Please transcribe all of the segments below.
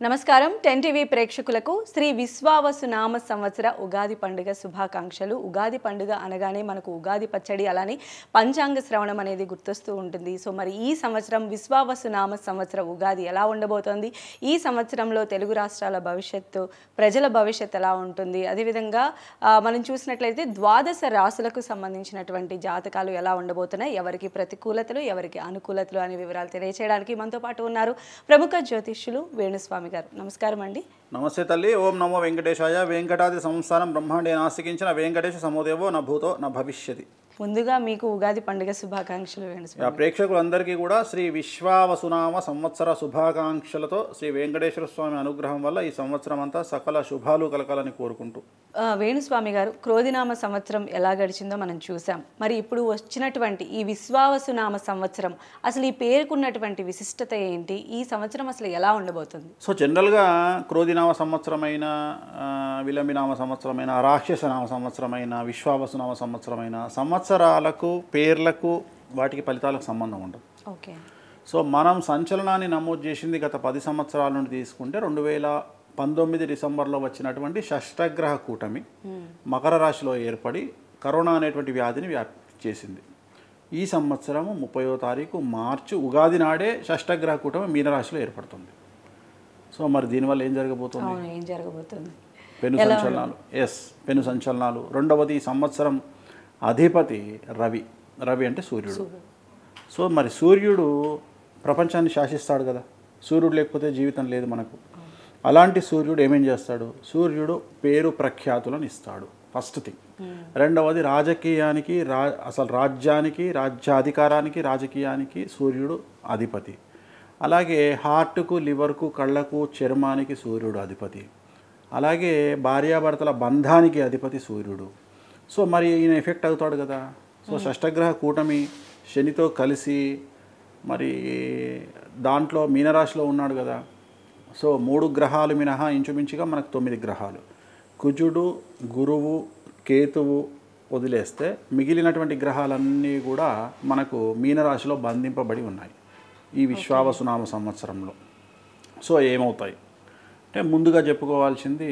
నమస్కారం 10 టీవీ ప్రేక్షకులకు శ్రీ విశ్వావసునామ సంవత్సర ఉగాది పండుగ శుభాకాంక్షలు. ఉగాది పండుగ అనగానే మనకు ఉగాది పచ్చడి అలానే పంచాంగ శ్రవణం అనేది గుర్తొస్తూ ఉంటుంది. సో మరి ఈ సంవత్సరం విశ్వావసునామ సంవత్సర ఉగాది ఎలా ఉండబోతోంది, ఈ సంవత్సరంలో తెలుగు రాష్ట్రాల భవిష్యత్తు, ప్రజల భవిష్యత్తు ఎలా ఉంటుంది, అదేవిధంగా మనం చూసినట్లయితే ద్వాదశ రాశులకు సంబంధించినటువంటి జాతకాలు ఎలా ఉండబోతున్నాయి, ఎవరికి ప్రతికూలతలు ఎవరికి అనుకూలతలు అనే వివరాలు తెలియజేయడానికి మనతో పాటు ఉన్నారు ప్రముఖ జ్యోతిష్యులు వేణుస్వామి గారు. నమస్కారం అండి. నమస్తే తల్లి. ఓం నమో వెంకటేశాయ. వెంకటాది సంస్థానం బ్రహ్మాండే నాస్తికించిన వెంకటేశ సముదేవో న భూతో న భవిష్యతి. ముందుగా మీకు ఉగాది పండుగ శుభాకాంక్షలు వేణుస్వామి. ప్రేక్షకులందరికీ కూడా శ్రీ విశ్వావసునామ సంవత్సర శుభాకాంక్షలతో శ్రీ వెంకటేశ్వర స్వామి అనుగ్రహం వల్ల ఈ సంవత్సరం అంతా సకల శుభాలు కలకాలని కోరుకుంటూ వేణుస్వామి గారు, క్రోధినామ సంవత్సరం ఎలా గడిచిందో మనం చూసాం. మరి ఇప్పుడు వచ్చినటువంటి ఈ విశ్వావసునామ సంవత్సరం అసలు ఈ పేరుకున్నటువంటి విశిష్టత ఏంటి, ఈ సంవత్సరం అసలు ఎలా ఉండబోతుంది? సో జనరల్గా క్రోధినామ సంవత్సరమైన, విలంబినామ సంవత్సరమైన, రాక్షసనామ సంవత్సరమైన, విశ్వావసునామ సంవత్సరమైన సంవత్సరాలకు పేర్లకు వాటికి ఫలితాలకు సంబంధం ఉండదు. ఓకే. సో మనం సంచలనాన్ని నమోదు చేసింది గత 10 సంవత్సరాల నుండి తీసుకుంటే 2019 డిసెంబర్లో వచ్చినటువంటి షష్టగ్రహ కూటమి మకర రాశిలో ఏర్పడి కరోనా అనేటువంటి వ్యాధిని వ్యాప్తి చేసింది. ఈ సంవత్సరము 30వ తారీఖు మార్చి ఉగాది నాడే షష్టగ్రహ కూటమి మీనరాశిలో ఏర్పడుతుంది. సో మరి దీనివల్ల ఏం జరగబోతుంది? పెను సంచలనాలు. పెను సంచలనాలు. రెండవది, ఈ సంవత్సరం అధిపతి రవి. రవి అంటే సూర్యుడు. సో మరి సూర్యుడు ప్రపంచాన్ని శాసిస్తాడు కదా. సూర్యుడు లేకపోతే జీవితం లేదు మనకు. అలాంటి సూర్యుడు ఏమేం చేస్తాడు? సూర్యుడు పేరు ప్రఖ్యాతులను ఇస్తాడు, ఫస్ట్ థింగ్. రెండవది, రాజకీయానికి అసలు రాజ్యానికి, రాజ్యాధికారానికి, రాజకీయానికి సూర్యుడు అధిపతి. అలాగే హార్ట్కు, లివర్కు, కళ్ళకు, చర్మానికి సూర్యుడు అధిపతి. అలాగే భార్యాభర్తల బంధానికి అధిపతి సూర్యుడు. సో మరి ఈయన ఎఫెక్ట్ అవుతాడు కదా. సో షష్టగ్రహ కూటమి శనితో కలిసి మరి దాంట్లో మీనరాశిలో ఉన్నాడు కదా. సో 3 గ్రహాలు మినహా ఇంచుమించుగా మనకు 9 గ్రహాలు. కుజుడు, గురువు, కేతువు వదిలేస్తే మిగిలినటువంటి గ్రహాలన్నీ కూడా మనకు మీనరాశిలో బంధింపబడి ఉన్నాయి ఈ విశ్వావసునామ సంవత్సరంలో. సో ఏమవుతాయి అంటే, ముందుగా చెప్పుకోవాల్సింది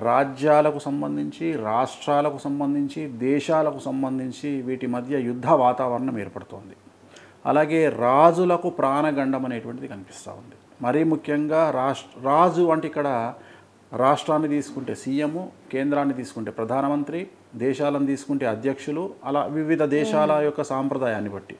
రాజ్యాలకు సంబంధించి, రాష్ట్రాలకు సంబంధించి, దేశాలకు సంబంధించి వీటి మధ్య యుద్ధ వాతావరణం ఏర్పడుతోంది. అలాగే రాజులకు ప్రాణగండం అనేటువంటిది కనిపిస్తూ ఉంది. మరీ ముఖ్యంగా రాజు అంటే ఇక్కడ రాష్ట్రాన్ని తీసుకుంటే సీఎం, కేంద్రాన్ని తీసుకుంటే ప్రధానమంత్రి, దేశాలను తీసుకుంటే అధ్యక్షులు, అలా వివిధ దేశాల యొక్క సాంప్రదాయాన్ని బట్టి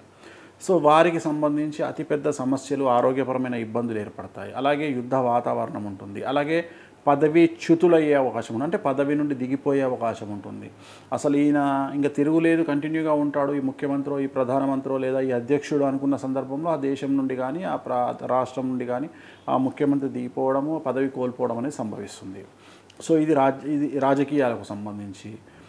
సో వారికి సంబంధించి అతిపెద్ద సమస్యలు, ఆరోగ్యపరమైన ఇబ్బందులు ఏర్పడతాయి. అలాగే యుద్ధ వాతావరణం ఉంటుంది. అలాగే పదవి చ్యుతులయ్యే అవకాశం ఉంటుంది, అంటే పదవి నుండి దిగిపోయే అవకాశం ఉంటుంది. అసలు ఈయన ఇంకా తిరుగులేదు, కంటిన్యూగా ఉంటాడు, ఈ ముఖ్యమంత్రి, ఈ ప్రధానమంత్రి లేదా ఈ అధ్యక్షుడు అనుకున్న సందర్భంలో ఆ దేశం నుండి కానీ, ఆ రాష్ట్రం నుండి కానీ ఆ ముఖ్యమంత్రి దిగిపోవడము, పదవి కోల్పోవడం అనేది సంభవిస్తుంది. సో ఇది రాజకీయాలకు సంబంధించి.